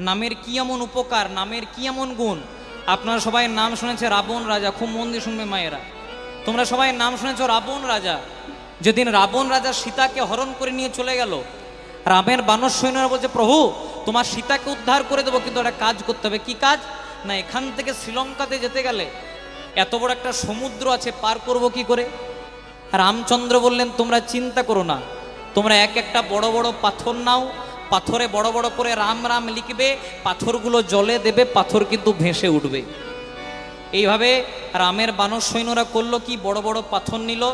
নামের কি এমন উপকার, নামের কি এমন গুণ। আপনারা সবাই নাম শুনেছে রাবণ রাজা, খুব মন দিয়ে শুনবে মায়েরা, তোমরা সবাই নাম শুনেছো রাবণ রাজা। যেদিন রাবণ রাজা সীতাকে হরণ করে নিয়ে চলে গেল, রামের বানর সৈন্যরা বলছে প্রভু তোমার সীতাকে উদ্ধার করে দেবো, কিন্তু একটা কাজ করতে হবে। কি কাজ না, এখান থেকে শ্রীলঙ্কাতে যেতে গেলে এত বড় একটা সমুদ্র আছে, পার করব কি করে। রামচন্দ্র বললেন তোমরা চিন্তা করো না, তোমরা এক একটা বড় বড় পাথর নাও, পাথরে বড় বড় করে রাম রাম লিখবে, পাথরগুলো জলে দেবে, পাথর কিন্তু ভেসে উঠবে। এইভাবে রামের বানর সৈন্যরা করলো কি, বড় বড় পাথর নিল,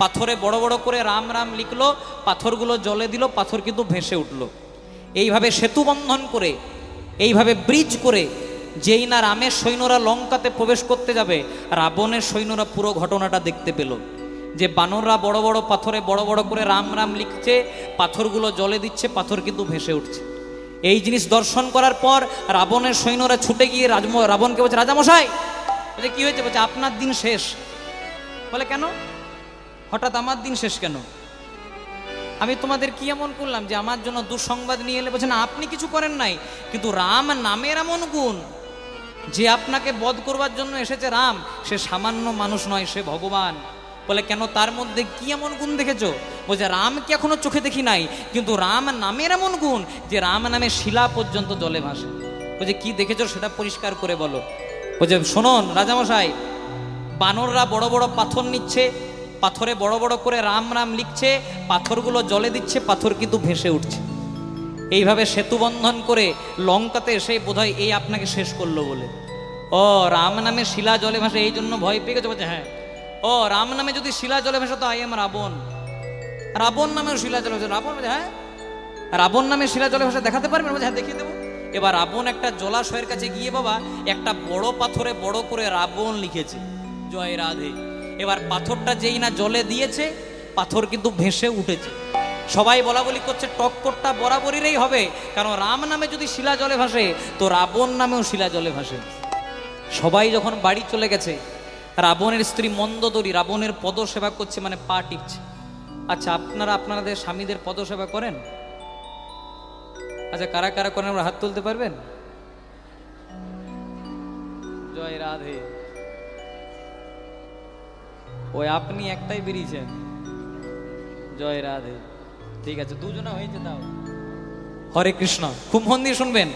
পাথরে বড় বড় করে রাম রাম লিখলো, পাথরগুলো জলে দিল, পাথর কিন্তু ভেসে উঠল। এইভাবে সেতু বন্ধন করে, এইভাবে ব্রিজ করে যেই না রামের সৈন্যরা লঙ্কাতে প্রবেশ করতে যাবে, রাবণের সৈন্যরা পুরো ঘটনাটা দেখতে পেল যে বানররা বড় বড় পাথরে বড় বড় করে রাম রাম লিখছে, পাথরগুলো জলে দিচ্ছে, পাথর কিন্তু ভেসে উঠছে। এই জিনিস দর্শন করার পর রাবণের সৈন্যরা ছুটে গিয়ে রাবণকে বলছে রাজামশাই, বলছে কি হয়েছে, বলছে আপনার দিন শেষ। বলে কেন, হঠাৎ আমার দিন শেষ কেন, আমি তোমাদের কি এমন করলাম যে আমার জন্য দুঃসংবাদ নিয়ে এলে। বলছে না আপনি কিছু করেন নাই, কিন্তু রাম নামের এমন গুণ, যে আপনাকে বধ করবার জন্য এসেছে রাম, সে সামান্য মানুষ নয়, সে ভগবান। বলে কেন, তার মধ্যে কি এমন গুণ দেখেছো। বলছে রামকে এখনো চোখে দেখি নাই, কিন্তু রাম নামের এমন গুণ যে রাম নামে শিলা পর্যন্ত জলে ভাসে। বলছে কি দেখেছো সেটা পরিষ্কার করে বলো। বলছে শোনন রাজামশাই, বানররা বড় বড় পাথর নিচ্ছে, পাথরে বড় বড় করে রাম রাম লিখছে, পাথরগুলো জলে দিচ্ছে, পাথর কিন্তু ভেসে উঠছে। এইভাবে সেতু বন্ধন করে লঙ্কাতে এসে বোধহয় এই আপনাকে শেষ করলো বলে। ও রাম নামে শিলা জলে ভাসে, এই জন্য ভয় পেয়ে গেছে। বলছে হ্যাঁ, ও রাম নামে যদি শিলা জলে ভাসে তো আই এম রাবণ, রাবণ নামেও শিলা জলে ভাসে। রাবণ বলছে হ্যাঁ, রাবণ নামে শিলা জলে ভাসে দেখাতে পারবেন। বলছে হ্যাঁ দেখিয়ে দেবো। এবার রাবণ একটা জলাশয়ের কাছে গিয়ে বাবা একটা বড় পাথরে বড় করে রাবণ লিখেছে জয় রাধে। এবার পাথরটা যেই না জলে দিয়েছে, পাথর কিন্তু ভেসে উঠেছে। সবাই বলা বলি করছে টক্করটা বরাবরেরই হবে, কারণ রাম নামে যদি শিলা জলে ভাসে তো রাবণ নামেও শিলা জলে ভাসে। সবাই যখন বাড়ি চলে গেছে, রাবণের স্ত্রী মন্দোদরী রাবণের পদসেবা করছে, মানে পা টিপছে। আচ্ছা আপনারা আপনাদের স্বামীদের পদসেবা করেন? আচ্ছা কারা কারা করেন আমরা হাত তুলতে পারবেন? জয় রাধে। ওই আপনি একটাই বেরিয়েছেন, জয় রাধে। ঠিক আছে, দুজনা হয়েছে তাও। হরে কৃষ্ণ। খুব মন দিয়ে শুনবেন,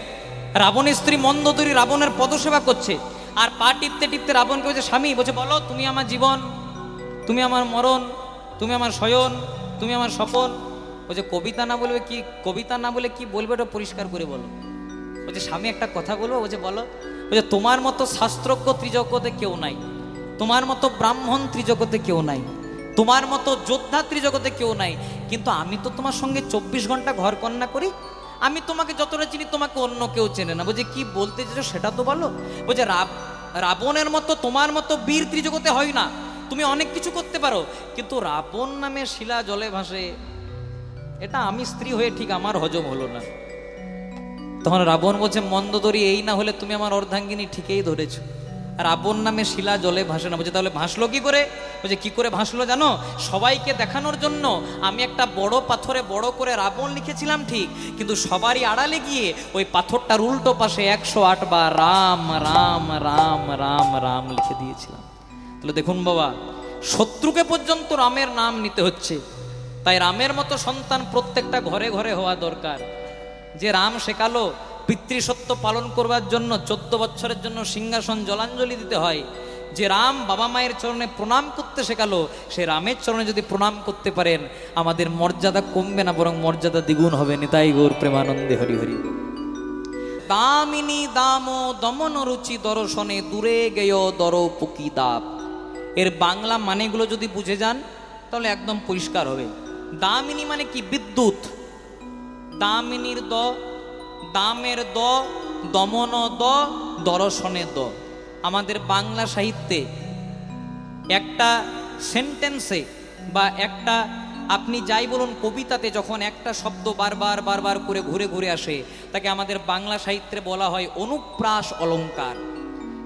রাবণের স্ত্রী মন্দোদরী রাবণের পদসেবা করছে, আর পা টিপতে টিপতে রাবণকে বলছে স্বামী, বলছে বলো তুমি আমার জীবন, তুমি আমার মরণ, তুমি আমার শয়ন, তুমি আমার স্বপন। বলছে কবিতা না বলবে কি, কবিতা না বলে কি বলবে ওটা পরিষ্কার করে বলো। বলছে স্বামী একটা কথা বলবো। বলছে বলো। বলছে তোমার মতো শাস্ত্রজ্ঞ ত্রিজগতে কেউ নাই, তোমার মতো ব্রাহ্মণ ত্রিজগতে কেউ নাই, তোমার মতো যোদ্ধা ত্রিজগতে কেউ নাই, কিন্তু আমি তো তোমার সঙ্গে 24 ঘন্টা ঘর কন্যা করি, আমি তোমাকে যতটা চিনি তোমাকে অন্য কেউ চেনে না। বলছে কি বলতে চাইছো সেটা তো বলো। বলছে রাবণের মতো তোমার মতো বীর ত্রিজগতে হয় না, তুমি অনেক কিছু করতে পারো, কিন্তু রাবণ নামে শিলা জলে ভাসে, এটা আমি স্ত্রী হয়ে ঠিক আমার হজম হলো না। তখন রাবণ বলছে মন্দোদরী এই না হলে তুমি আমার অর্ধাঙ্গিনী ঠিকই ধরেছো, রাবণ নামে শিলা জলে ভাসে না। বলছে তাহলে ভাসলো কি করে? বলছে কি করে ভাসলো জানো, সবাইকে দেখানোর জন্য আমি একটা বড় পাথরে বড় করে রাবণ লিখেছিলাম ঠিক, কিন্তু সবারই আড়ালে গিয়ে ওই পাথরটার উল্টো পাশে 108 বার রাম রাম রাম রাম রাম লিখে দিয়েছিলাম। তাহলে দেখুন বাবা, শত্রুকে পর্যন্ত রামের নাম নিতে হচ্ছে। তাই রামের মতো সন্তান প্রত্যেকটা ঘরে ঘরে হওয়া দরকার। যে রাম শেখালো পিতৃসত্য পালন করবার জন্য 14 বছরের জন্য সিংহাসন জলাঞ্জলি দিতে হয়, যে রাম বাবা মায়ের চরণে প্রণাম করতে শেখালো, সে রামের চরণে যদি প্রণাম করতে পারেন, আমাদের মর্যাদা কমবে না, বরং মর্যাদা দ্বিগুণ হবে। নিতাই গৌর প্রেমানন্দে হরি হরি। দামিনী দাম দমন রুচি দর্শনে দূরে গেয় দর পুকি দাপ। এর বাংলা মানেগুলো যদি বুঝে যান তাহলে একদম পরিষ্কার হবে। দামিনী মানে কি, বিদ্যুৎ। দামিনীর দ, দামের দ, দমন দ, দর্শনে দ। আমাদের বাংলা সাহিত্যে একটা সেন্টেন্সে বা একটা আপনি যাই বলুন কবিতাতে যখন একটা শব্দ বারবার বারবার করে ঘুরে ঘুরে আসে, তাকে আমাদের বাংলা সাহিত্যে বলা হয় অনুপ্রাস অলঙ্কার।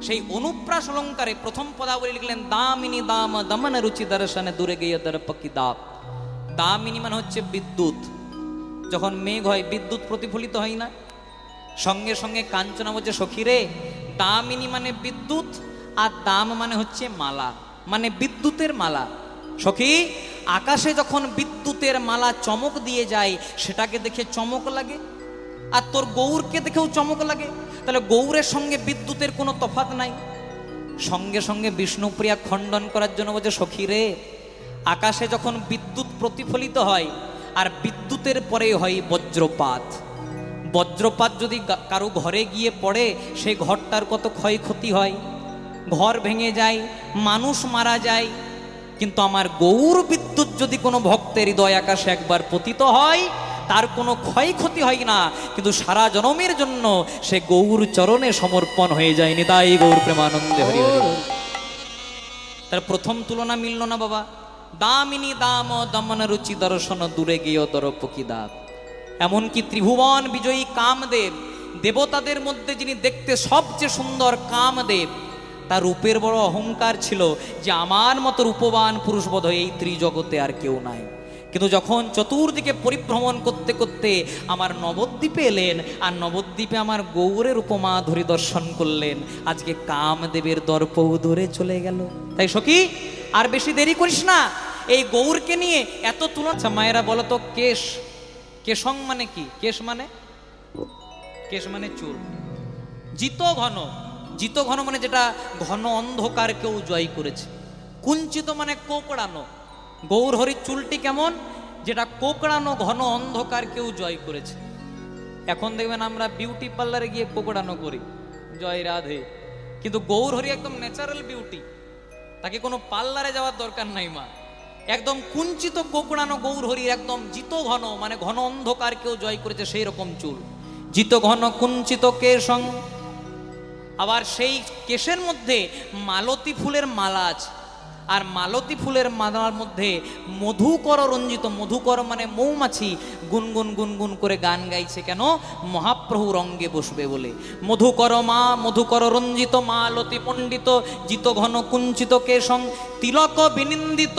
সেই অনুপ্রাস অলঙ্কারে প্রথম পদাবলী লিখলেন দামিনী দাম দমন রুচি দর্শনে দূরে গিয়ে দরপকি দাপ। দামিনী মানে হচ্ছে বিদ্যুৎ। যখন মেঘ হয় বিদ্যুৎ প্রতিফলিত হয় না, সঙ্গে সঙ্গে কাঞ্চনা বলছে, সখী রে, দামিনী মানে বিদ্যুৎ, আর দাম মানে হচ্ছে মালা, মানে বিদ্যুতের মালা। সখী, আকাশে যখন বিদ্যুতের মালা চমক দিয়ে যায় সেটাকে দেখে চমক লাগে, আর তোর গৌরকে দেখেও চমক লাগে, তাহলে গৌরের সঙ্গে বিদ্যুতের কোনো তফাৎ নাই। সঙ্গে সঙ্গে বিষ্ণুপ্রিয়া খণ্ডন করার জন্য বলছে, সখী রে, আকাশে যখন বিদ্যুৎ প্রতিফলিত হয় আর বিদ্যুতের পরে হয় বজ্রপাত, বজ্রপাত যদি কারো ঘরে গিয়ে পড়ে সেই ঘরটার কত ক্ষয়ক্ষতি হয়, ঘর ভেঙে যায়, মানুষ মারা যায়। কিন্তু আমার গৌর বিদ্যুৎ যদি কোনো ভক্তের হৃদয় আকাশে একবার পতিত হয় তার কোনো ক্ষয়ক্ষতি হয় না, কিন্তু সারা জনমের জন্য সে গৌর চরণে সমর্পণ হয়ে যায়। নিতাই গৌর প্রেমানন্দে হরি হরি। তার প্রথম তুলনা মিলল না বাবা। দামিনী দাম দমন রুচি দর্শন দূরে গিয়ে দরপকি দাব। এমনকি ত্রিভুবন বিজয়ী কামদেব, দেবতাদের মধ্যে যিনি দেখতে সবচেয়ে সুন্দর কামদেব, তার রূপের বড় অহংকার ছিল যে আমার মতো রূপবান পুরুষ বোধ হয় এই ত্রিজগতে আর কেউ নাই। কিন্তু যখন চতুর্দিকে পরিভ্রমণ করতে করতে আমার নবদ্বীপে এলেন, আর নবদ্বীপে আমার গৌরের উপমা ধরে দর্শন করলেন, আজকে কামদেবের দর্পও ধরে চলে গেল। তাই সখী, আর বেশি দেরি করিস না, এই গৌরকে নিয়ে এত তুলনা। আচ্ছা মায়েরা বলো তো, কেশ, কেশং মানে কি? কেশ মানে, কেশ মানে চুল। জিত ঘন, জিত ঘন মানে যেটা ঘন অন্ধকার কেউ জয় করেছে। কুঞ্চিত মানে কোকড়ানো। গৌর হরির চুলটি কেমন? যেটা কোকড়ানো ঘন অন্ধকার কেউ জয় করেছে। এখন দেখবেন আমরা বিউটি পার্লারে গিয়ে কোকড়ানো করি, জয় রাধে, কিন্তু গৌর হরি একদম ন্যাচারাল বিউটি, তাকে কোনো পার্লারে যাওয়ার দরকার নাই মা। একদম কুঞ্চিত কোকড়ানো গৌর হরি, একদম জিত ঘন মানে ঘন অন্ধকার কেউ জয় করেছে সেই রকম চুল। জিত ঘন কুঞ্চিত কেশং। আবার সেই কেশের মধ্যে মালতী ফুলের মালা আছে, আর মালতী ফুলের মালার মধ্যে মধুকর রঞ্জিত, মধুকর মানে মৌমাছি, গুনগুন গুনগুন করে গান গাইছে। কেন? মহাপ্রভু রঙ্গে বসবে বলে। মধুকর মা, মধুকর রঞ্জিত মালতী পণ্ডিত, জিত ঘন কুঞ্চিত কেশং, তিলক বিনিন্দিত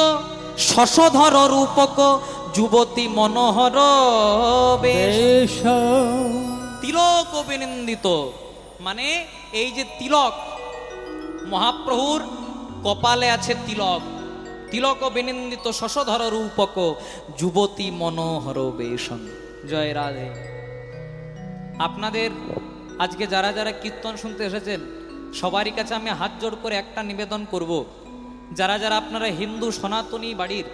শশধর রূপক, যুবতী মনোহর বেশ। তিলক বিনিন্দিত মানে এই যে তিলক, মহাপ্রভুর কপালে আছে তিলক, তিলক বিনিন্দিত শশধর রূপক, যুবতী মনোহর বেশন। জয় রাধে। আপনাদের আজকে যারা যারা কীর্তন শুনতে এসেছেন সবারই কাছে আমি হাত জোড় করে একটা নিবেদন করব, যারা যারা আপনারা হিন্দু সনাতনী বাড়ির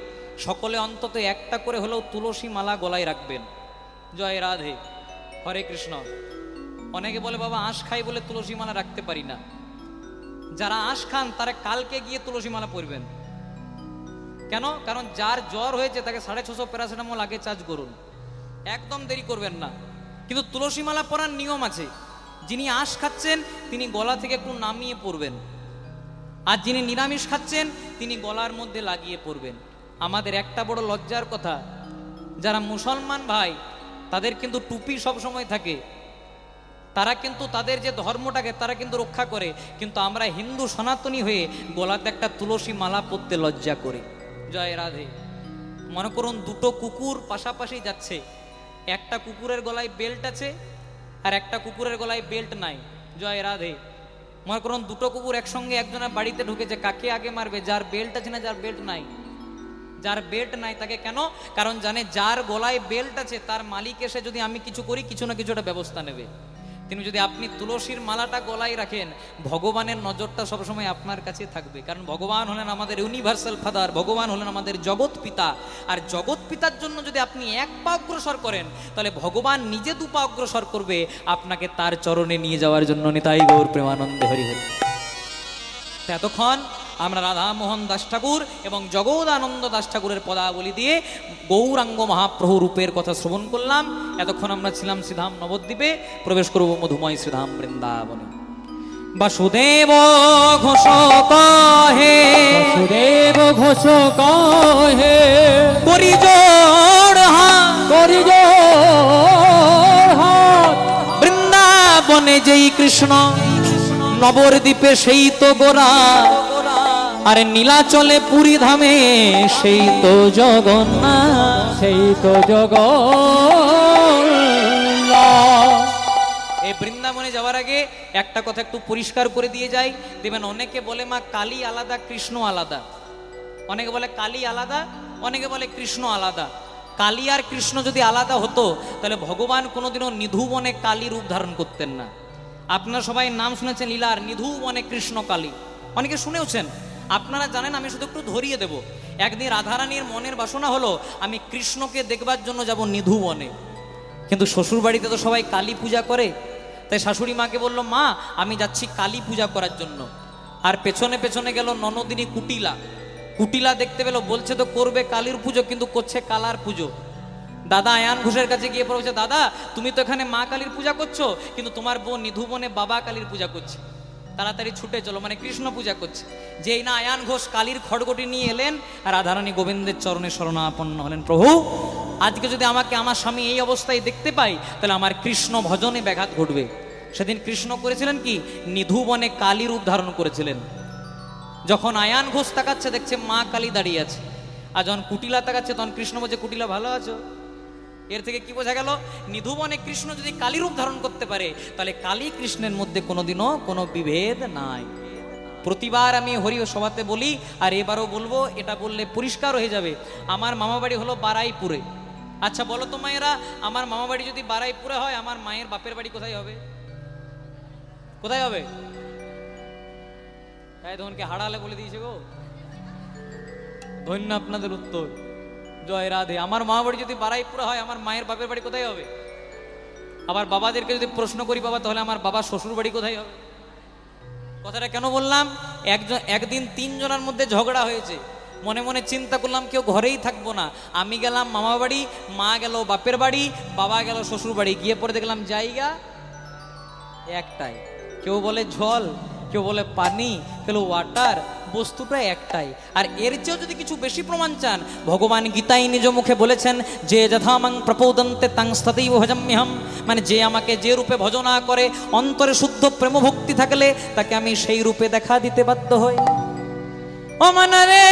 সকলে অন্তত একটা করে হলেও তুলসী মালা গলায় রাখবেন। জয় রাধে, হরে কৃষ্ণ। অনেকে বলে বাবা আঁশ খাই বলে তুলসী মালা রাখতে পারি না। যারা আঁশ খান তারা কালকে গিয়ে তুলসী মালা পরবেন। কেন? কারণ যার জ্বর হয়েছে তাকে 650 প্যারাসিটামল আগে চার্জ করুন, একদম দেরি করবেন না। কিন্তু তুলসী মালা পরার নিয়ম আছে। যিনি আঁশ খাচ্ছেন তিনি গলা থেকে একটু নামিয়ে পরবেন, আর যিনি নিরামিষ খাচ্ছেন তিনি গলার মধ্যে লাগিয়ে পরবেন। আমাদের একটা বড় লজ্জার কথা, যারা মুসলমান ভাই তাদের কিন্তু টুপি সব সময় থাকে, তারা কিন্তু তাদের যে ধর্মটাকে তারা কিন্তু রক্ষা করে, কিন্তু আমরা হিন্দু সনাতনী হয়ে গলাতে একটা তুলসী মালা পরতে লজ্জা করি। জয় রাধে। মনে করুন দুটো কুকুর পাশাপাশি যাচ্ছে, একটা কুকুরের গলায় বেল্ট আছে আর একটা কুকুরের গলায় বেল্ট নাই। জয় রাধে। মনে করুন দুটো কুকুর একসঙ্গে একজনের বাড়িতে ঢুকেছে, কাকে আগে মারবে? যার বেল্ট আছে না যার বেল্ট নাই? যার বেল্ট নাই তাকে। কেন? কারণ জানে যার গলায় বেল্ট আছে তার মালিক এসে যদি আমি কিছু করি কিছু না কিছু একটা ব্যবস্থা নেবে। তিনি যদি আপনি তুলসীর মালাটা গলায় রাখেন, ভগবানের নজরটা সবসময় আপনার কাছে থাকবে। কারণ ভগবান হলেন আমাদের ইউনিভার্সাল ফাদার, ভগবান হলেন আমাদের জগৎ পিতা। আর জগৎ পিতার জন্য যদি আপনি এক পা অগ্রসর করেন তাহলে ভগবান নিজে 2 পা অগ্রসর করবে আপনাকে তার চরণে নিয়ে যাওয়ার জন্য। নিতাই গৌর প্রেমানন্দে হরি হরি। এতক্ষণ আমরা রাধামোহন দাস ঠাকুর এবং জগদানন্দ দাস ঠাকুরের পদাবলী দিয়ে গৌরাঙ্গ মহাপ্রভু রূপের কথা শ্রবণ করলাম। এতক্ষণ আমরা ছিলাম শ্রীধাম নবদ্বীপে, প্রবেশ করব মধুময় শ্রীধাম বৃন্দাবনে। বাসুদেব ঘোষ কহে, বাসুদেব ঘোষ কহে, করি জোড় হাত, করি জোড় হাত। বৃন্দাবনে যেই কৃষ্ণ, নবদ্বীপে সেই তো গোরা, আরে নীলাচলে পুরী ধামে সেই তো জগন্নাথ, সেই তো জগন্নাথ। এই বৃন্দাবনে যাওয়ার আগে একটা কথা একটু পরিষ্কার করে দিয়ে যাই। দেখবেন অনেকে বলে মা কালী আলাদা কৃষ্ণ আলাদা, অনেকে বলে কালী আলাদা, অনেকে বলে কৃষ্ণ আলাদা। কালী আর কৃষ্ণ যদি আলাদা হতো তাহলে ভগবান কোনোদিনও নিধুবনে কালী রূপ ধারণ করতেন না। আপনারা সবাই নাম শুনেছেন লীলার, নিধুবনে কৃষ্ণ কালী, অনেকে শুনেওছেন। আপনারা জানেন, আমি শুধু একটু ধরিয়ে দেব। একদিন রাধারানীর মনের বাসনা হলো আমি কৃষ্ণকে দেখবার জন্য যাব নিধুবনে, কিন্তু শ্বশুর বাড়িতে তো সবাই কালী পূজা করে। তাই শাশুড়ি মাকে বলল, মা আমি যাচ্ছি কালী পূজা করার জন্য। আর পেছনে পেছনে গেল ননদিনী কুটিলা। কুটিলা দেখতে পেল, বলছে তো করবে কালীর পুজো, কিন্তু করছে কালার পুজো। দাদা আয়ান ঘোষের কাছে গিয়ে বলছে, দাদা তুমি তো এখানে মা কালীর পূজা করছো, কিন্তু তোমার বোন নিধুবনে বাবা কালীর পূজা করছে, তাড়াতাড়ি ছুটে চলো, মানে কৃষ্ণ পূজা করছে। যেই না আয়ান ঘোষ কালীর খড়গটি নিয়ে এলেন, আর রাধারানী গোবিন্দের চরণে শরণাপন্ন হলেন, প্রভু আজকে যদি আমাকে আমার স্বামী এই অবস্থায় দেখতে পাই তাহলে আমার কৃষ্ণ ভজনে ব্যাঘাত ঘটবে। সেদিন কৃষ্ণ করেছিলেন কি, নিধুবনে কালী রূপ ধারণ করেছিলেন। যখন আয়ান ঘোষ তাকাচ্ছে দেখছে মা কালী দাঁড়িয়ে আছে, আর যখন কুটিলা তাকাচ্ছে তখন কৃষ্ণ বলছে, কুটিলা ভালো আছো? এর থেকে কি বোঝা গেল, নিধুবনে কৃষ্ণ যদি কালী রূপ ধারণ করতে পারে তাহলে কালী কৃষ্ণের মধ্যে কোনোদিনও কোনো বিভেদ নাই। প্রতিবার আমি হরি সভাতে বলি, আর এবারও বলবো, এটা বললে পরিষ্কার হয়ে যাবে। আমার মামা বাড়ি হলো বারাইপুরে। আচ্ছা বলো তো মায়েরা, আমার মামা বাড়ি যদি বারাইপুরে হয়, আমার মায়ের বাপের বাড়ি কোথায় হবে? কোথায় হবে? তাই তখনকে হারালে বলে দিয়েছে গো। ধন্য আপনাদের উত্তর, জয় রাধে। আমার মামা বাড়ি যদি বারাইপুরে হয়, আমার মায়ের বাপের বাড়ি কোথায় হবে? আবার বাবাদেরকে যদি প্রশ্ন করি, বাবা তাহলে আমার বাবা শ্বশুর বাড়ি কোথায় হবে? কথাটা কেন বললাম, একদিন তিনজনের মধ্যে ঝগড়া হয়েছে। মনে মনে চিন্তা করলাম কেউ ঘরেই থাকবো না। আমি গেলাম মামা বাড়ি, মা গেল বাপের বাড়ি, বাবা গেল শ্বশুর বাড়ি। গিয়ে পরে দেখলাম জায়গা একটাই, কেউ বলে জল, কেউ বলে পানি, কেউ ওয়াটার, বস্তুটা একটাই। আর এর চেয়েও যদি কিছু বেশি প্রমাণ চান, ভগবান গীতায় নিজ মুখে বলেছেন, যে যথামাং প্রপোদন্তে তাং স্ততৈব ভজাম্যহম, মানে যে আমাকে যে রূপে ভজনা করে, অন্তরে শুদ্ধ প্রেম ভক্তি থাকলে তাকে আমি সেই রূপে দেখা দিতে বাধ্য হই। ও মনরে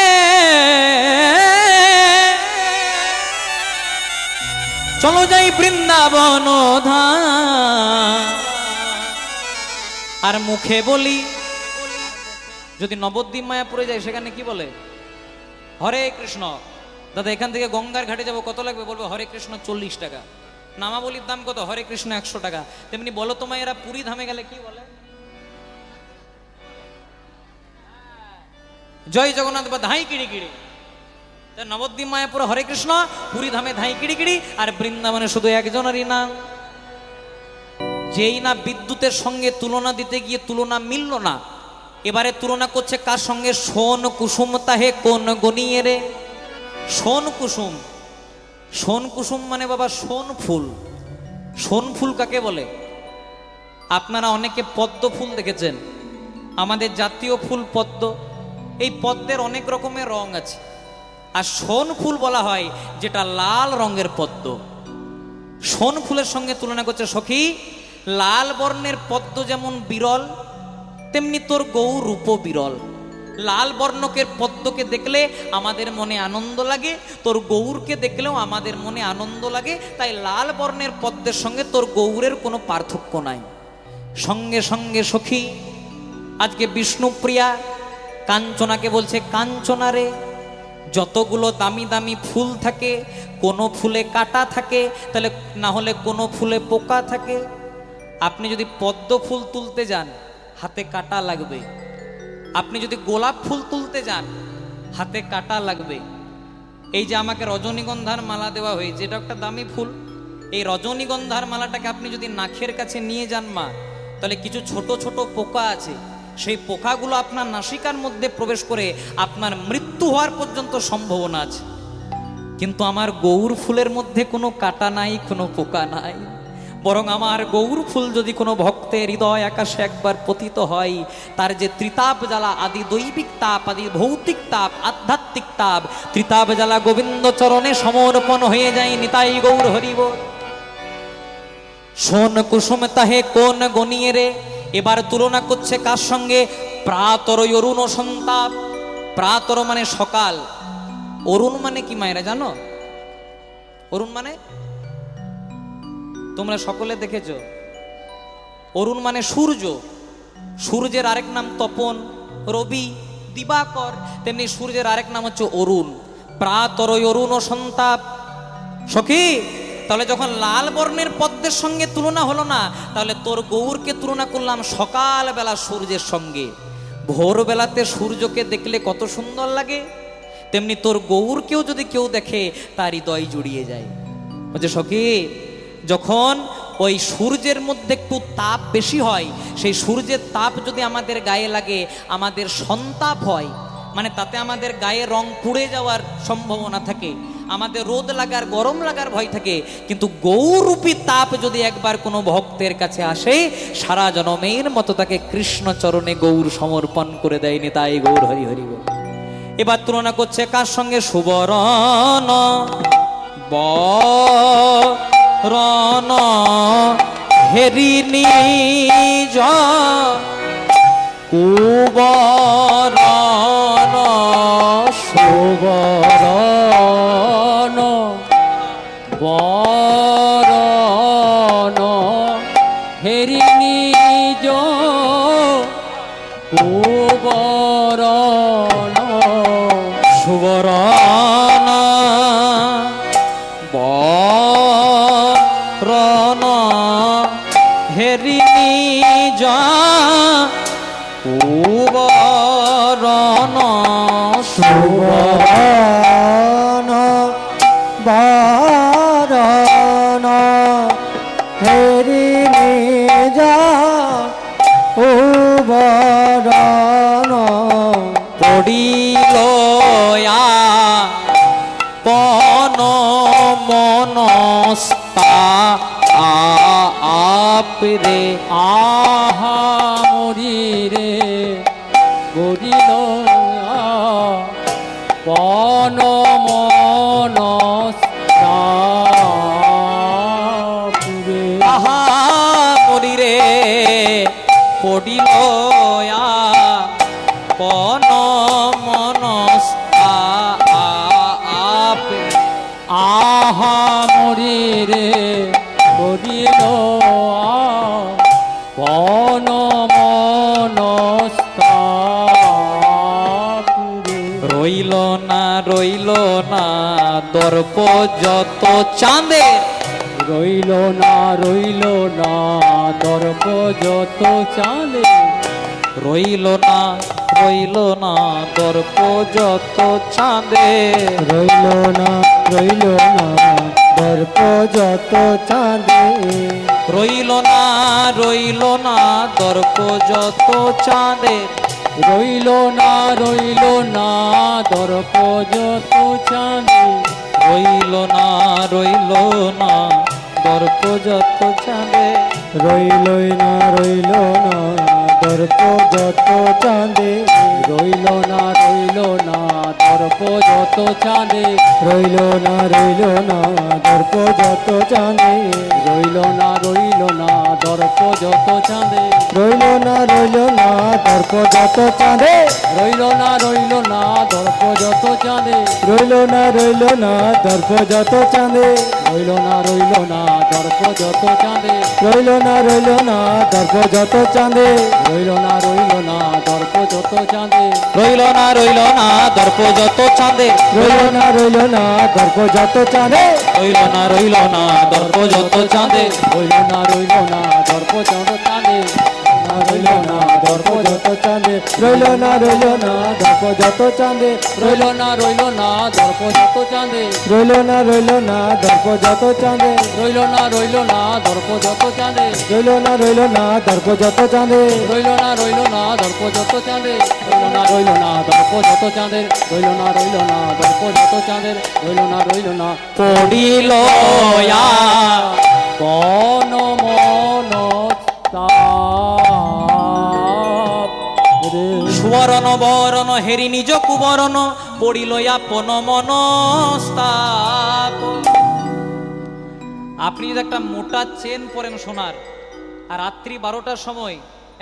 চলো যাই বৃন্দাবন ধাম। আর মুখে বলি, যদি নবদ্বীপ মায়াপুরে যাই সেখানে কি বলে, হরে কৃষ্ণ। দাদা এখান থেকে গঙ্গার ঘাটে যাব, কত লাগবে? বলবো হরে কৃষ্ণ 40 টাকা। নামাবলির দাম কত? হরে কৃষ্ণ 100 টাকা। তেমনি বলো তো মায়েরা, পুরী ধামে গেলে কি বলে? জয় জগন্নাথ বা ধাই কিড়ি কিড়ি। নবদ্বীপ মায়াপুরে হরে কৃষ্ণ, পুরী ধামে ধাই কিড়ি কিড়ি, আর বৃন্দাবনে শুধু একজনেরই নাম। যেই না বিদ্যুতের সঙ্গে তুলনা দিতে গিয়ে তুলনা মিলল না, এবারে তুলনা করছে কার সঙ্গে? সোন কুসুম তাহে কোন গনিয়ে রে। সোন কুসুম, সোন কুসুম মানে বাবা সোন ফুল। সোন ফুল কাকে বলে? আপনারা অনেকে পদ্ম ফুল দেখেছেন, আমাদের জাতীয় ফুল পদ্ম। এই পদ্মের অনেক রকমের রং আছে, আর সোন ফুল বলা হয় যেটা লাল রঙের পদ্ম। সোন ফুলের সঙ্গে তুলনা করছে, সখী লাল বর্ণের পদ্ম যেমন বিরল, তেমনি তোর গৌর রূপ বিরল। লাল বর্ণকের পদ্মকে দেখলে আমাদের মনে আনন্দ লাগে, তোর গৌরকে দেখলেও আমাদের মনে আনন্দ লাগে। তাই লাল বর্ণের পদ্মের সঙ্গে তোর গৌরের কোনো পার্থক্য নাই। সঙ্গে সঙ্গে সখী আজকে বিষ্ণুপ্রিয়া কাঞ্চনাকে বলছে, কাঞ্চনা রে, যতগুলো দামি দামি ফুল থাকে, কোনো ফুলে কাঁটা থাকে, তাহলে না হলে কোনো ফুলে পোকা থাকে। আপনি যদি পদ্ম ফুল তুলতে যান, হাতে কাঁটা লাগবে। আপনি যদি গোলাপ ফুল তুলতে যান, হাতে কাঁটা লাগবে। এই যে আমাকে রজনীগন্ধার মালা দেওয়া হয়েছে, এটা একটা দামি ফুল। এই রজনীগন্ধার মালাটাকে আপনি যদি নাকের কাছে নিয়ে যান মা, তাহলে কিছু ছোট ছোট পোকা আছে, সেই পোকাগুলো আপনার নাসিকার মধ্যে প্রবেশ করে আপনার মৃত্যু হওয়ার পর্যন্ত সম্ভাবনা আছে। কিন্তু আমার গৌর ফুলের মধ্যে কোনো কাঁটা নাই, কোনো পোকা নাই। বরং আমার গৌর ফুল যদি কোনো ভক্তের হৃদয় আকাশে একবার পতিত হয়, তার যে ত্রিতাপ জ্বালা, আদি দৈবিক তাপ, আদি ভৌতিক তাপ, আধ্যাত্মিক তাপ, ত্রিতাপ জ্বালা গোবিন্দ চরণে সমর্পণ হয়ে যায়। নিতাই গৌর হরিব। সোন কুসুম তাহে কোন গনিয়ে রে। এবার তুলনা করছে কার সঙ্গে? প্রাতর অরুণ সন্তাপ। প্রাতর মানে সকাল, অরুণ মানে কি মায়েরা জানো? অরুণ মানে তোমরা সকলে দেখেছো, অরুণ মানে সূর্য, সূর্যের আরেক নাম তপন, রবি, দিবাকর, তেমনি সূর্যের আরেক নাম হচ্ছে অরুণ। প্রাতরয় অরুণ ও সন্তাপ। সখী, তাহলে যখন লাল বর্ণের পদ্মের সঙ্গে তুলনা হলো না, তাহলে তোর গৌরকে তুলনা করলাম সকালবেলা সূর্যের সঙ্গে। ভোরবেলাতে সূর্যকে দেখলে কত সুন্দর লাগে, তেমনি তোর গৌরকেও যদি কেউ দেখে তার হৃদয় জুড়িয়ে যায়। বলছে সখী, যখন ওই সূর্যের মধ্যে একটু তাপ বেশি হয়, সেই সূর্যের তাপ যদি আমাদের গায়ে লাগে, আমাদের সন্তাপ হয়, মানে তাতে আমাদের গায়ে রং পুড়ে যাওয়ার সম্ভাবনা থাকে, আমাদের রোদ লাগার গরম লাগার ভয় থাকে। কিন্তু গৌরূপী তাপ যদি একবার কোনো ভক্তের কাছে আসে, সারা জনমের মতো তাকে কৃষ্ণ চরণে গৌর সমর্পণ করে দেয়নি। তাই গৌর হরি হরি গৌর। এবার তুলনা করছে কার সঙ্গে? সুবরণ বরণ হেরি নিজ কুবরণ সুবরণ বরণ হেরি নিজ কুবরণ সুবরণ বরণ হেরি নিজ কুবরণ সুবরণ বরণ হেরি নিজ কুবরণ পড়িল পন মনস্তা আপরে আহা মরি রে গরিল পন মনস্তাপুরে আহা মরি রে পড়িল পন মনস্তা আপরে আহা মরি রে গরিল পন মনস্তাপুরে রইল না দর্প যত চাঁদে, রইল না দর্প যত চাঁদে রইল না দর্প যত চাঁদে, রইল না দর্প যত চাঁদে রইল না দর্প যত চাঁদে, রইল না দর্প যত চাঁদে রইল না দর্প যত চাঁদে, রইল না দর্প যত চাঁদে রইল না দর্প যত চাঁদে রইল না দর্প যত চাঁদে রইল না দর্প যত চাঁদে রইল না দর্প যত চাঁদে রইল না দর্প যত চাঁদে রইল না দর্প যত চাঁদে রইল না দর্প যত চাঁদে রইল না দর্প যত চাঁদে রইল না দর্প যত চাঁদে রইল না দর্প যত চাঁদে, রইল না দর্প যত চাঁদে রইল না দর্প যত চাঁদে, রইল না দর্প যত চাঁদে রইল না দর্প যত চাঁদে রইল না দর্প যত চাঁদে রইল না দর্প যত চাঁদে রইল না দর্প যত চাঁদে রইল না দর্প যত চাঁদে রইল না দর্প যত চাঁদে রইল না দর্প যত চাঁদে রইল না দর্প যত চাঁদে রইল না দর্প যত চাঁদে রইল না পড়িল কোন মনস্তাপ রে সুবরণ বরণ হেরি নিজ কুবরণ পড়িল আপন মনস্তাপ। আপনি যদি একটা মোটা চেন পরেন সোনার, আর রাত্রি 12টার সময়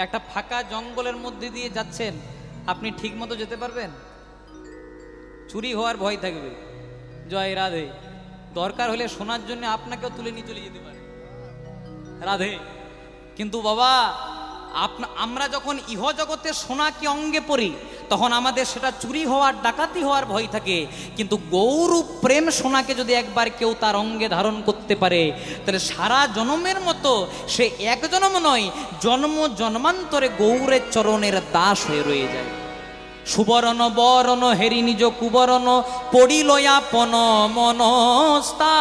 একটা ফাঁকা জঙ্গলের মধ্যে দিয়ে যাচ্ছেন, আপনি ঠিক মতো যেতে পারবেন? চুরি হওয়ার ভয় থাকবে। জয় রাধে। দরকার হলে সোনার জন্য আপনাকেও তুলে নিয়ে চলে যেতে পারে। রাধে। কিন্তু বাবা আমরা যখন ইহ জগতে সোনাকে অঙ্গে পড়ি তখন আমাদের সেটা চুরি হওয়ার ডাকাতি হওয়ার ভয় থাকে, কিন্তু গৌরূপ প্রেম সোনাকে যদি একবার কেউ তার অঙ্গে ধারণ করতে পারে তাহলে সারা জন্মের মতো সে এক জন্ম নয়, জন্ম জন্মান্তরে গৌরের চরণের দাস হয়ে রয়ে যায়। সুবরণ বরণ হেরি নিজ কুবরণ পড়িল আপন মনস্তা।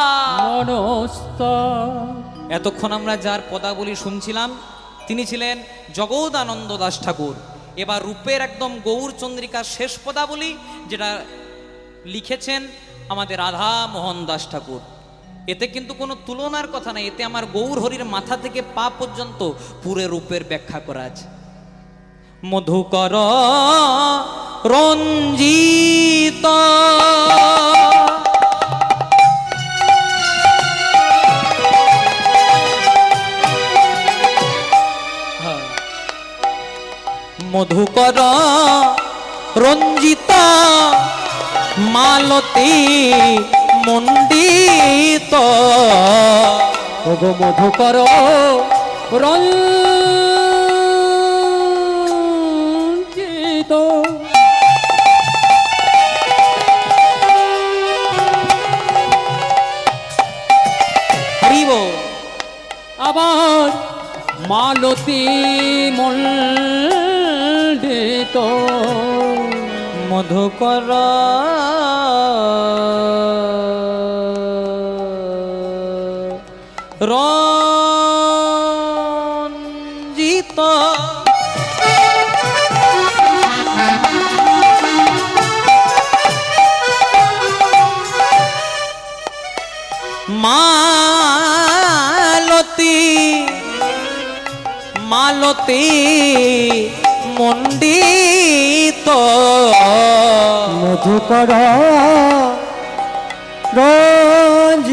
এতক্ষণ আমরা যার পদাবলী শুনছিলাম তিনি ছিলেন জগদানন্দ দাস ঠাকুর। এবার রূপের একদম গৌর চন্দ্রিকার শেষ পদাবলী যেটা লিখেছেন আমাদের রাধা মোহন দাস ঠাকুর। এতে কিন্তু কোনো তুলনার কথা নাই, এতে আমার গৌর হরির মাথা থেকে পা পর্যন্ত পুরে রূপের ব্যাখ্যা করা আছে। মধুকর রঞ্জিত মধুকর রঞ্জিত মালতী মণ্ডিত। ওগো মধুকর রঞ্জিত হরিব আবার মালতী মণ্ডিত। মধুকর রঞ্জিত মালতী মালতী মণ্ডিত। মধুকর রঞ্জিত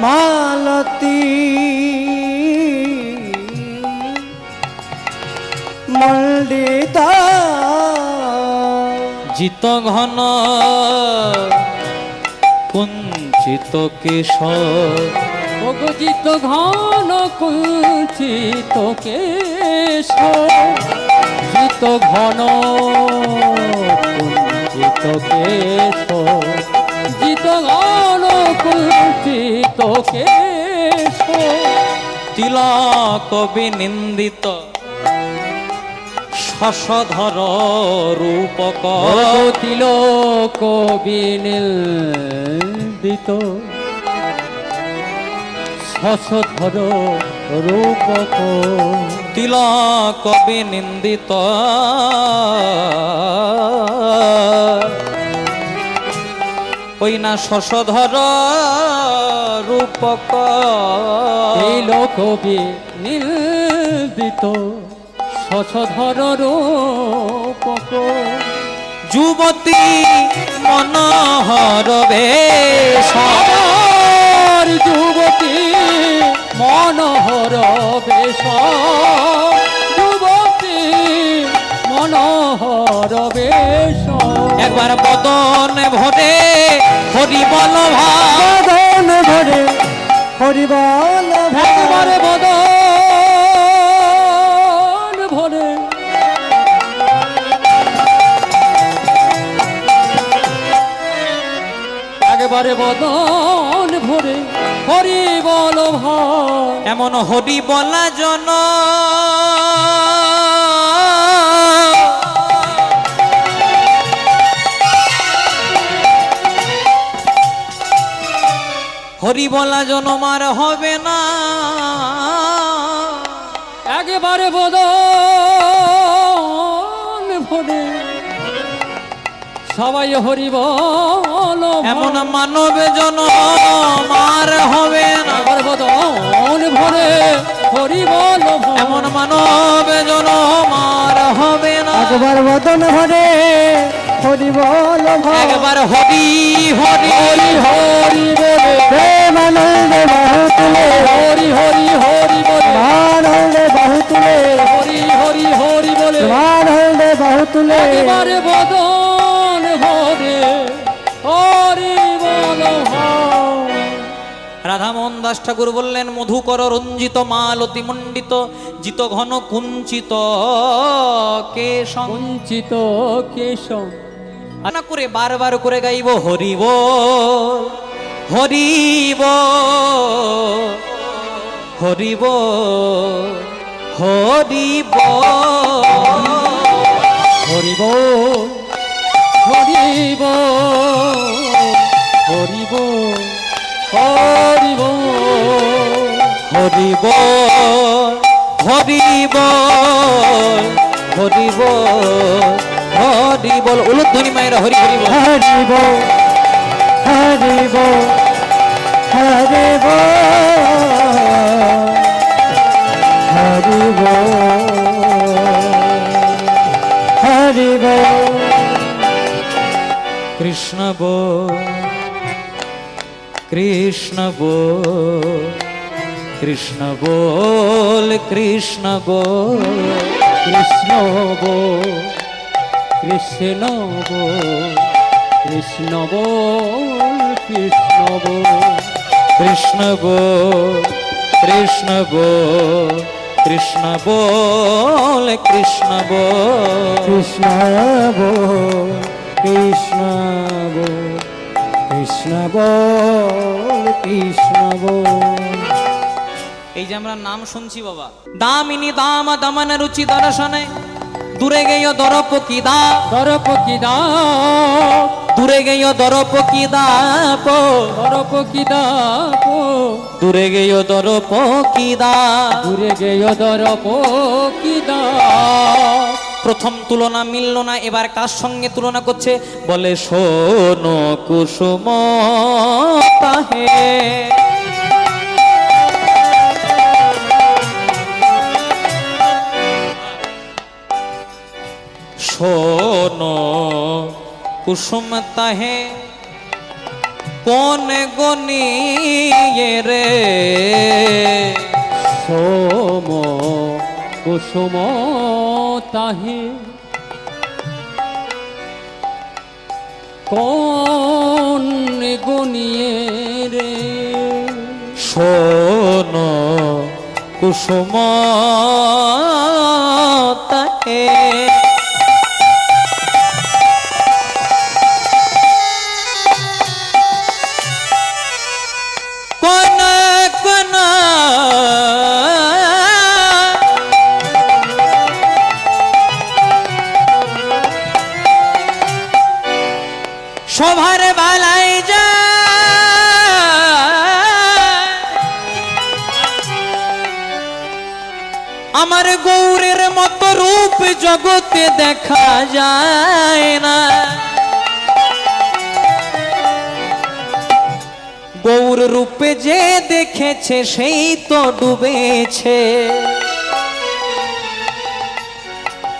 মালতী মণ্ডিত। জিত ঘন কুঞ্চিত কেশর। অগজিত ঘন কুঞ্চিত কেশর। জিত ঘন কুঞ্চিত কেশর। জিত ঘন কুঞ্চিত কেশর। তিলক বিনিন্দিত শশধর রূপক। তিলক বিনিন্দিত শশধর রূপক। তিলক বিনিন্দিত ওই না শশধর রূপক। তিলক বিনিন্দিত শশধর রূপক। যুবতী মনোহর বেশ। যুবতী মনোহর বেশ। যুবতী মনোহর বেশ। একবার বদন ভরে হরিবল বদন ভরে হরিবল। একবার বদন ভরে একেবারে বদন ভরে হরিবল ভাই। এমন হরি বলা জন হরি বলা জনমার হবে না। একেবারে বদন ভরে সবাই হরিবল। এমন মানব জনমার হবে না। একবার বদন ভরে হরিবল। এমন মানব জনমার হবে না। একবার বদন ভরে হরিবল। একবার হরি হরি হরি হরি বলে প্রেমানন্দে বাহু তুলে। হরি হরি হরি বলে আনন্দে বাহু তুলে। হরি হরি হরি বলে আনন্দে বাহু তুলে। একেবারে বদন ভরে রাধামোহন দাস ঠাকুর বললেন, মধুকর রঞ্জিত মালতি মণ্ডিত জিত ঘন কুঞ্চিত কেশং। কুঞ্চিত কেশম। না করে বারবার করে গাইব হরিব হরিব হরিব হরিব হরিব হরিব হরিব হরিব হরিব হরিব হরিব হরিব উলুধ্বনি মায়েরা হরি হরিব। হরিব হরিব হরিব হরিব হরিব। কৃষ্ণ বল কৃষ্ণ বল কৃষ্ণ বল কৃষ্ণ বল কৃষ্ণ বল কৃষ্ণ বল কৃষ্ণ বল কৃষ্ণ বল কৃষ্ণ বল কৃষ্ণ বল কৃষ্ণ বল কৃষ্ণ বল কৃষ্ণ বল কৃষ্ণ বল কৃষ্ণ বল কৃষ্ণ বল। এই যে আমরা নাম শুনছি বাবা, দামিনী দাম দমন রুচি দর্শনে দূরে গেয় দরপ কি দা দরপ কি দূরে গেয় দরপ কি দাপ দরপ কি দাপ দূরে গেয় দরপ কি দা। দূরে গেয় দরপ কি দা। প্রথম তুলনা মিলল না, এবার কার সঙ্গে তুলনা করছে? বলে শোনো কুসুম তাহে শোনো কুসুম তাহে কোন গনিয়ে রে সোম কুসুম তাহে কোন গুনিয়ে রে। শোনো কুসুম তাহে কোন কোন শোভার বালাই যা আমার গৌরের মতো রূপ জগতে দেখা যায় না। গৌর রূপে যে দেখেছে সেই তো ডুবেছে,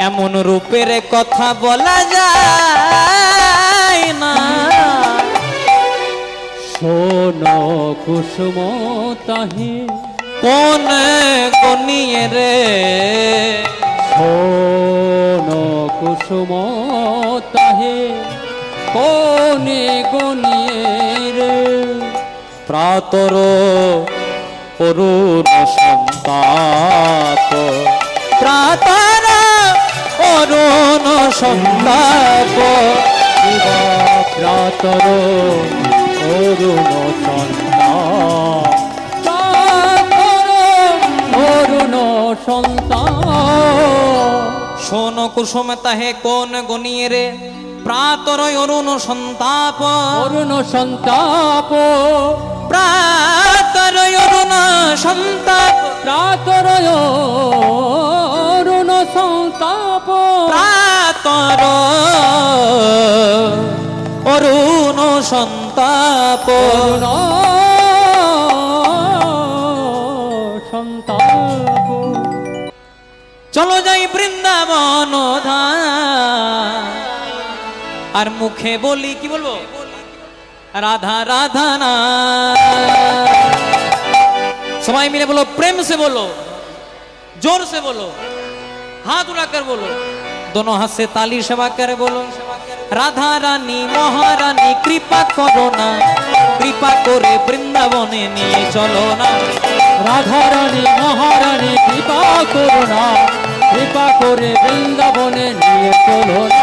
এমন রূপের কথা বলা যায় না। শোনো কুসুম তাহে কোন গনিয়ে রে শোনো কুসুম তাহে কোনে গনিয়ে রে। প্রাতর অরুণ সন্তাপ প্রাতর অরুণ সন্তাপ প্রাতর অরুণ সন্তাপ প্রাতর অরুণ সন্তাপ। শোন কুসুম তাহে কোন গনিয়ে রে প্রাতর অরুণ সন্তাপ অরুণ সন্তাপ প্রাতর অরুণ সন্তাপ প্রাতর অরুণ সন্তাপ প্রাতর অরুণ সন্তাপ অরুণ সন্তাপ। চলো যাই বৃন্দাবন ধাম আর মুখে বলি কি বলবো রাধা রাধা না। সবাই মিলে বলো, प्रेम से बोलो, जोर से बोलो, हाथ उठाकर बोलो, दोनों हाथ से ताली सेवा कर बोलो। राधा रानी महारानी कृपा करो ना, कृपा কৃপা করে বৃন্দাবনে নিয়ে চলো না। রাধারানী মহারানী কৃপা করো না, কৃপা করে বৃন্দাবনে নিয়ে চলো না।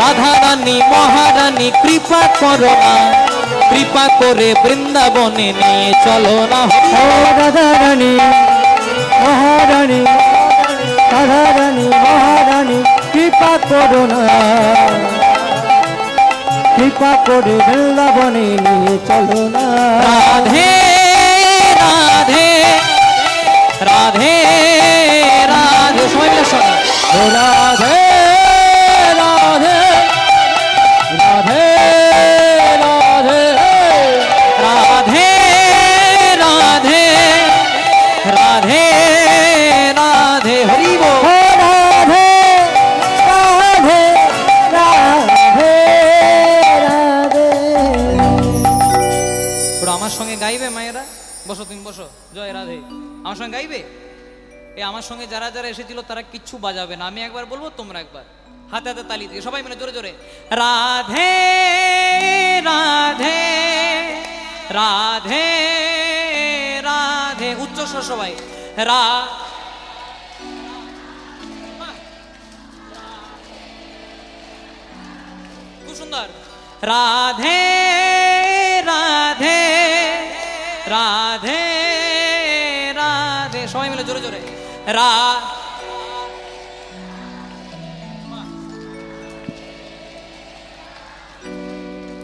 রাধারানী মহারানী কৃপা করো না, কৃপা করে বৃন্দাবনে নিয়ে চলো না। ও রাধারানী মহারানী, রাধারানী মহারানী কৃপা করো না, কৃপা করে বৃন্দাবনে নিয়ে চলো না। রাধে রাধে রাধে রাধে, সবাই মিলে শোনো। ও রাধে রাধে রাধে রাধে রাধে রাধে রাধে রাধে, হরি বল। ও রাধে রাধে রাধে রাধে। ওরা আমার সঙ্গে গাইবে মায়েরা? বসো, তুমি বসো। জয় রাধে, আমার সঙ্গে গাইবে? এই আমার সঙ্গে যারা যারা এসেছিল তারা কিচ্ছু বাজাবে না, আমি একবার বলবো তোমরা একবার হাতে হাতে তালি দিয়ে সবাই মিলে জোরে জোরে রাধে রাধে রাধে রাধে, উচ্চস্বর সবাই। রা খুব সুন্দর। রাধে রাধে রাধে রাধে, সবাই মিলে জোরে জোরে রা।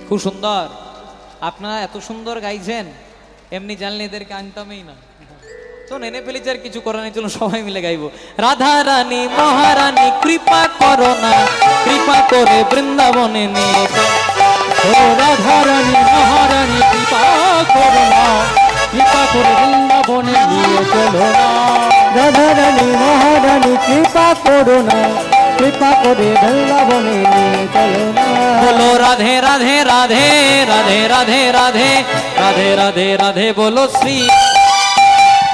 খুব সুন্দর, আপনারা এত সুন্দর গাইছেন, এমনি জানলে এদেরকে আনতামই না। তো নেনে ফেলেছি, আর কিছু করার নেই, চলো সবাই মিলে গাইবো। রাধা রানী মহারানী কৃপা করো না, কৃপা করে বৃন্দাবনে নিয়ে চলো। ও রাধারানী মহারানী কৃপা করো না, কৃপা করে বৃন্দাবনে নিয়ে চলো না। রাধারানী মহারানী কৃপা করো না, কৃপা করে বৃন্দাবনে নিয়ে চলো না। বলো রাধে রাধে রাধে রাধে রাধে রাধে রাধে রাধে রাধে, বলো শ্রী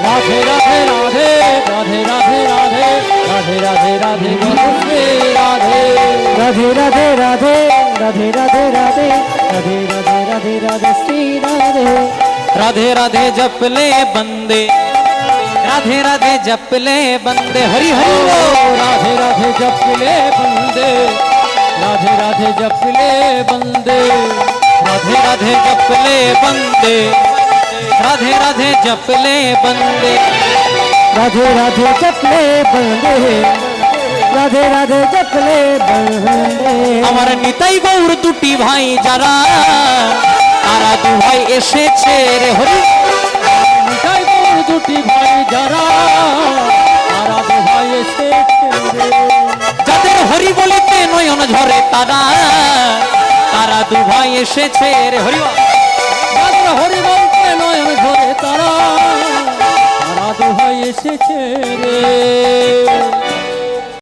রাধে রাধে রাধে রাধে রাধে রাধে রাধে রাধে রাধে বলো শ্রী রাধে। রাধে রাধে রাধে রাধে রাধে রাধে রাধে রাধে রাধে রাধে শ্রী রাধে। राधे राधे जपले बंदे, राधे राधे जपले बंदे, हरि हरि बोल। राधे राधे जपले बंदे, राधे राधे जपले बंदे, राधे राधे जपले बंदे, राधे राधे जपले बंदे, राधे राधे जपले बंदे, राधे राधे जपले बंदे। আমার নিতাই গৌর দুটি ভাই যারা, তারা দু ভাই এসেছে রে হরি। নিতাই গৌর দুটি ভাই যারা, তারা দু ভাই এসেছে রে। যাদের হরি বলিতে নয়ন ঝরে তারা, তারা দু ভাই এসেছে রে হরি। যাদের হরি বলতে নয়ন